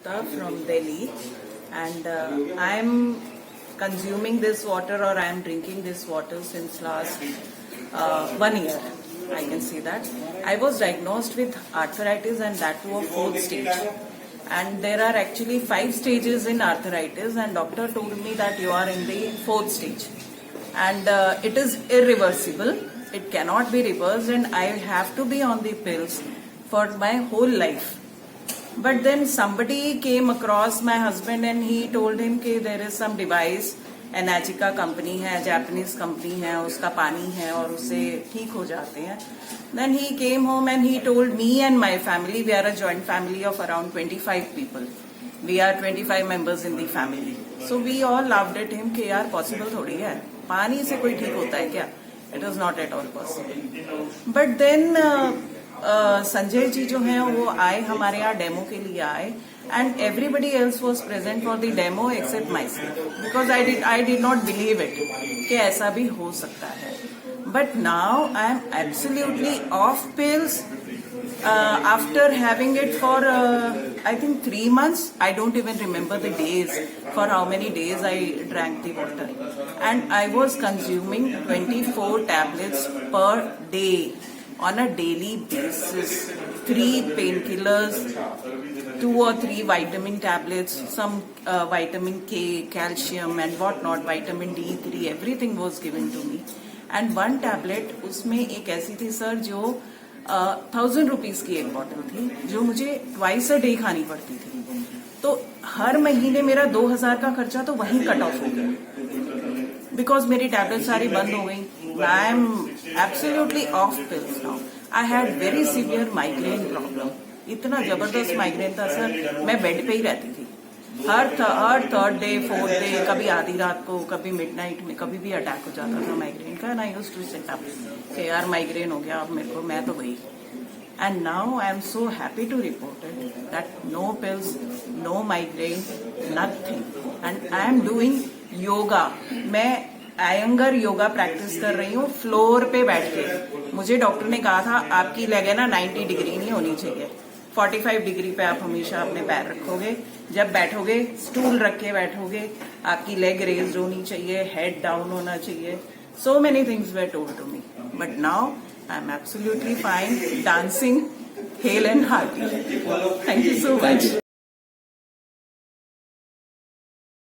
Gupta from Delhi, and I am consuming this water, or I am drinking this water since last 1 year. I can see that. I was diagnosed with arthritis, and that to a 4th stage. And there are actually 5 stages in arthritis, and doctor told me that you are in the 4th stage. And it is irreversible. It cannot be reversed, and I have to be on the pills for my whole life. But then somebody came across my husband and he told him कि there is some device, Enagic company है, Japanese company है, उसका पानी है और उससे ठीक हो जाते हैं. Then he came home and he told me and my family, we are a joint family of around 25 people. We are 25 members in the family. So we all laughed at him कि यार possible थोड़ी है, पानी से कोई ठीक होता है क्या? It was not at all possible. But then Sanjay ji जो हैं वो आए हमारे यहाँ डेमो के लिए आए, and everybody else was present for the demo except myself, because I did not believe it कि ऐसा भी हो सकता है. But now I am absolutely off pills after having it for I think 3 months. I don't even remember the days for how many days I drank the water, and I was consuming 24 tablets per day on a daily basis. 3 painkillers, 2 or 3 vitamin tablets, some vitamin K, calcium and what not, vitamin D3, everything was given to me. And 1 tablet, उसमें एक ऐसी थी sir जो 1000 rupees की एक bottle थी, जो मुझे twice a day खानी पड़ती थी. तो हर महीने मेरा 2000 का खर्चा तो वहीं कट ऑफ हो गया, बिकॉज मेरी टैबलेट सारी बंद हो गई. I am absolutely off pills now. I had very severe migraine problem. इतना जबरदस्त माइग्रेन था सर, मैं बेड पे ही रहती थी. हर 3rd डे 4th डे, कभी आधी रात को, कभी मिडनाइट में, कभी भी अटैक हो जाता था माइग्रेन का. And I used to sit up कि यार माइग्रेन हो गया अब मेरे को, मैं तो गई. And now I am so happy to report it that no pills, no migraine, nothing. And I am doing yoga. मैं आयंगर योगा प्रैक्टिस कर रही हूँ फ्लोर पे बैठ के. मुझे डॉक्टर ने कहा था आपकी लेग है ना 90 डिग्री नहीं होनी चाहिए, 45 डिग्री पे आप हमेशा अपने पैर रखोगे. जब बैठोगे स्टूल रख के बैठोगे, आपकी लेग रेज्ड होनी चाहिए, हेड डाउन होना चाहिए. So many things were told to me, but now I am absolutely fine, dancing, hale and hearty. Thank you so much.